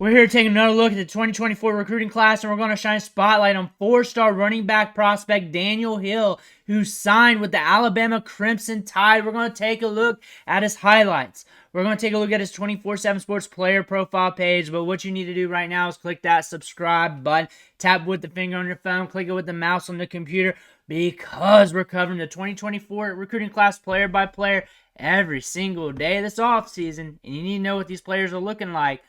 We're here taking another look at the 2024 recruiting class, and we're going to shine a spotlight on four-star running back prospect Daniel Hill, who signed with the Alabama Crimson Tide. We're going to take a look at his highlights. We're going to take a look at his 24/7 Sports player profile page, but what you need to do right now is click that subscribe button, tap with the finger on your phone, click it with the mouse on the computer, because we're covering the 2024 recruiting class player by player every single day this offseason, and you need to know what these players are looking like.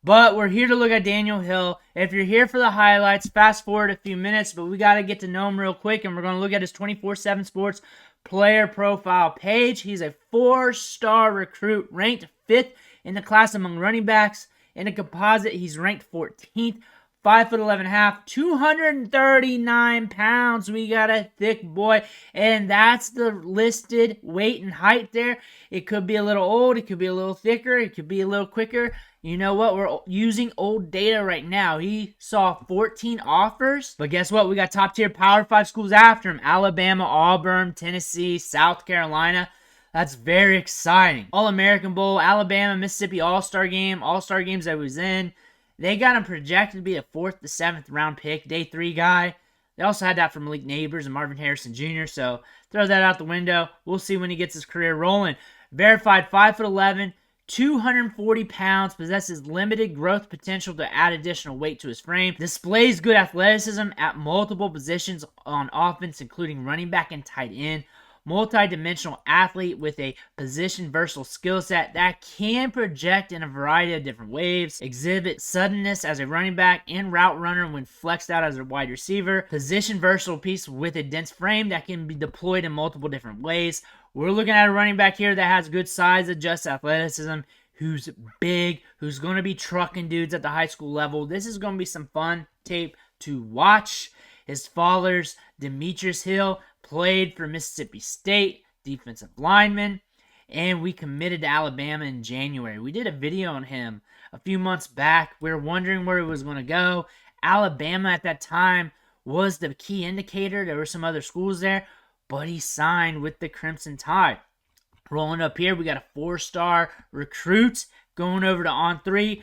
But we're here to look at Daniel Hill. If you're here for the highlights, fast forward a few minutes, but we got to get to know him real quick, and we're going to look at his 24/7 Sports player profile page. He's a four-star recruit, ranked 5th in the class among running backs. In a composite, he's ranked 14th, 5'11.5", 239 pounds. We got a thick boy, and that's the listed weight and height there. It could be a little old, it could be a little thicker, it could be a little quicker. You know what? We're using old data right now. He saw 14 offers, but guess what? We got top-tier Power 5 schools after him. Alabama, Auburn, Tennessee, South Carolina. That's very exciting. All-American Bowl, Alabama, Mississippi All-Star Game, All-Star games that he was in. They got him projected to be a 4th to 7th round pick, day 3 guy. They also had that from Malik Neighbors and Marvin Harrison Jr., so throw that out the window. We'll see when he gets his career rolling. Verified 5'11", 240 pounds, possesses limited growth potential to add additional weight to his frame, displays good athleticism at multiple positions on offense, including running back and tight end, multi-dimensional athlete with a position versatile skill set that can project in a variety of different ways, exhibit suddenness as a running back and route runner when flexed out as a wide receiver, position versatile piece with a dense frame that can be deployed in multiple different ways. We're looking at a running back here that has good size, adjusted athleticism, who's big, who's going to be trucking dudes at the high school level. This is going to be some fun tape to watch. His father's Demetrius Hill played for Mississippi State, defensive lineman, and we committed to Alabama in January. We did a video on him a few months back. We were wondering where he was going to go. Alabama at that time was the key indicator. There were some other schools there, but he signed with the Crimson Tide. Rolling up here, we got a 4-star recruit going over to On3.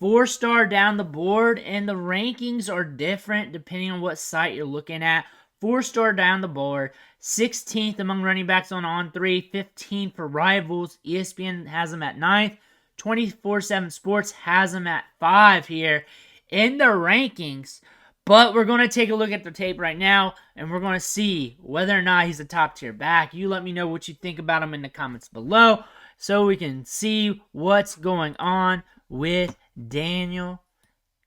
4-star down the board, and the rankings are different depending on what site you're looking at. 4-star down the board, 16th among running backs on On3, 15 for Rivals. ESPN has him at 9th. 24/7 Sports has him at 5 here in the rankings. But we're going to take a look at the tape right now, and we're going to see whether or not he's a top-tier back. You let me know what you think about him in the comments below so we can see what's going on with Daniel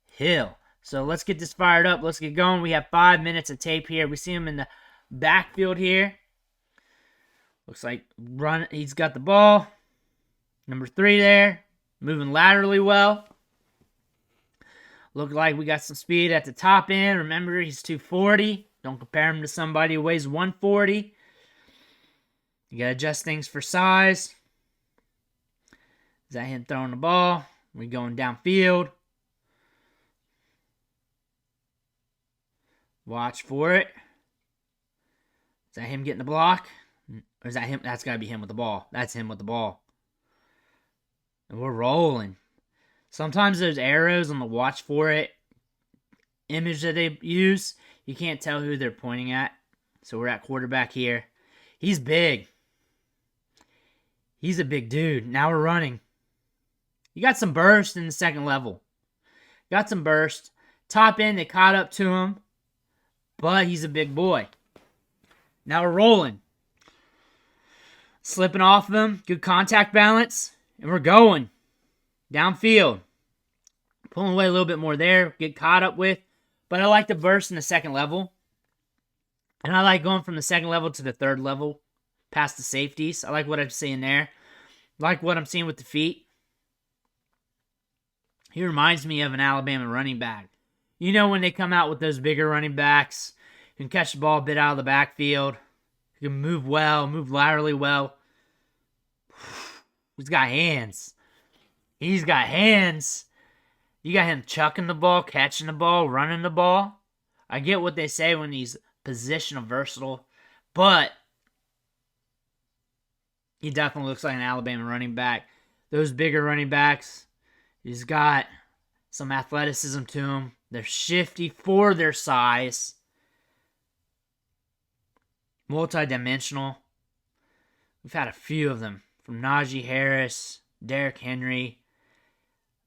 Hill. So let's get this fired up. Let's get going. We have 5 minutes of tape here. We see him in the backfield here. Looks like he's got the ball. Number 3 there. Moving laterally well. Look like we got some speed at the top end. Remember, he's 240. Don't compare him to somebody who weighs 140. You got to adjust things for size. Is that him throwing the ball? We going downfield. Watch for it. Is that him getting the block? Or is that him? That's got to be him with the ball. That's him with the ball. And we're rolling. Sometimes there's arrows on the watch for it image that they use. You can't tell who they're pointing at. So we're at quarterback here. He's big. He's a big dude. Now we're running. You got some burst in the second level. Got some burst. Top end, they caught up to him. But he's a big boy. Now we're rolling. Slipping off of him. Good contact balance. And we're going. Downfield. Pulling away a little bit more there. Get caught up with. But I like the burst in the second level. And I like going from the second level to the third level. Past the safeties. I like what I'm seeing there. I like what I'm seeing with the feet. He reminds me of an Alabama running back. You know when they come out with those bigger running backs, who can catch the ball a bit out of the backfield, who can move well, move laterally well. He's got hands. He's got hands. You got him chucking the ball, catching the ball, running the ball. I get what they say when he's positional versatile, but he definitely looks like an Alabama running back. Those bigger running backs, he's got some athleticism to them. They're shifty for their size. Multi-dimensional. We've had a few of them. From Najee Harris, Derrick Henry,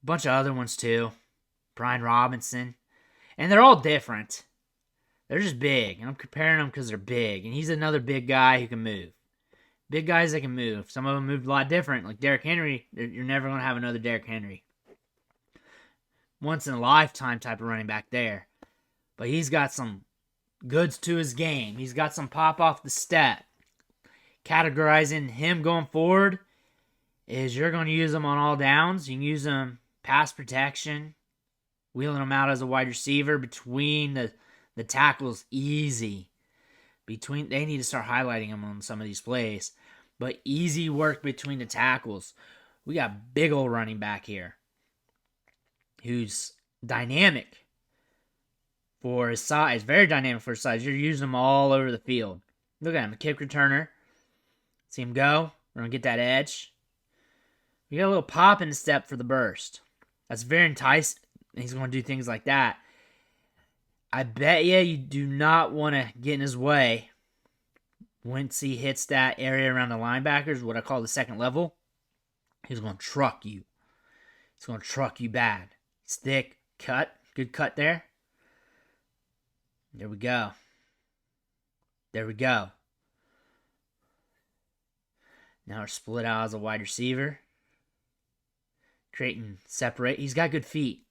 a bunch of other ones too. Brian Robinson. And they're all different. They're just big. And I'm comparing them because they're big. And he's another big guy who can move. Big guys that can move. Some of them move a lot different. Like Derrick Henry, you're never going to have another Derrick Henry. Once in a lifetime type of running back there. But he's got some goods to his game. He's got some pop off the step. Categorizing him going forward is you're going to use him on all downs. You can use him pass protection, wheeling him out as a wide receiver between the tackles easy. They need to start highlighting him on some of these plays. But easy work between the tackles. We got big old running back here who's dynamic for his size. Very dynamic for his size. You're using him all over the field. Look at him, a kick returner. See him go. We're going to get that edge. We got a little pop in the step for the burst. That's very enticing. He's going to do things like that. I bet you do not want to get in his way once he hits that area around the linebackers, what I call the second level. He's going to truck you. He's going to truck you bad. It's thick, cut. Good cut there. There we go. There we go. Now we're split out as a wide receiver. Creating separate. He's got good feet.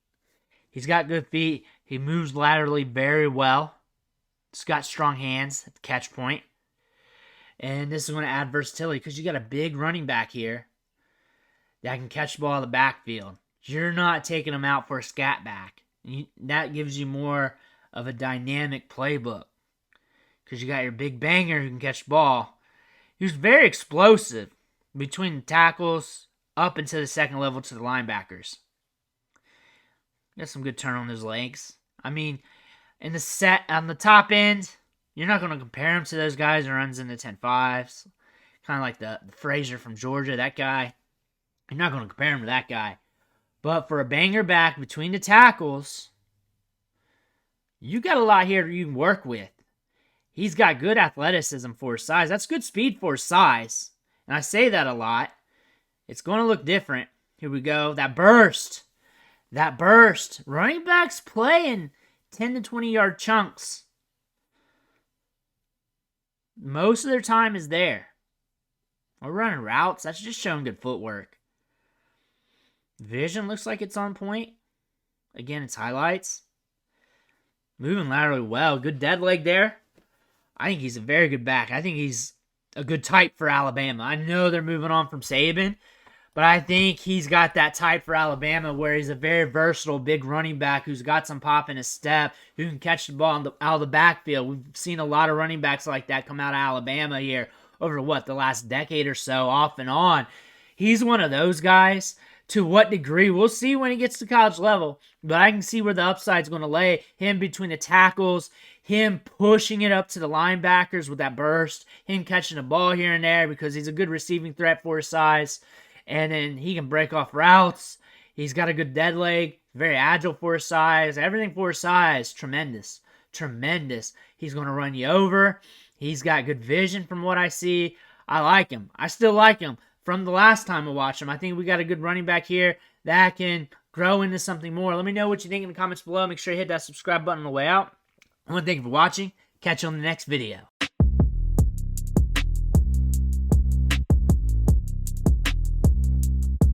He's got good feet. He moves laterally very well. He's got strong hands at the catch point. And this is going to add versatility because you got a big running back here that can catch the ball in the backfield. You're not taking him out for a scat back. That gives you more of a dynamic playbook because you got your big banger who can catch the ball. He was very explosive between the tackles up into the second level to the linebackers. Got some good turn on his legs. I mean, in the set on the top end, you're not going to compare him to those guys who runs in the 10-5s. Kind of like the Frazier from Georgia, that guy. You're not going to compare him to that guy. But for a banger back between the tackles, you got a lot here you can work with. He's got good athleticism for his size. That's good speed for his size. And I say that a lot. It's going to look different. Here we go. That burst. That burst. Running backs play in 10 to 20 yard chunks. Most of their time is there. We're running routes. That's just showing good footwork. Vision looks like it's on point. Again, it's highlights. Moving laterally well. Good dead leg there. I think he's a very good back. I think he's a good type for Alabama. I know they're moving on from Saban, but I think he's got that type for Alabama where he's a very versatile, big running back who's got some pop in his step, who can catch the ball out of the backfield. We've seen a lot of running backs like that come out of Alabama here over, the last decade or so, off and on. He's one of those guys. To what degree? We'll see when he gets to college level. But I can see where the upside's going to lay. Him between the tackles, him pushing it up to the linebackers with that burst, him catching the ball here and there because he's a good receiving threat for his size. And then he can break off routes. He's got a good dead leg, very agile for his size. Everything for his size, tremendous. Tremendous. He's going to run you over. He's got good vision from what I see. I like him. I still like him. From the last time I watched him, I think we got a good running back here that can grow into something more. Let me know what you think in the comments below. Make sure you hit that subscribe button on the way out. I want to thank you for watching. Catch you on the next video.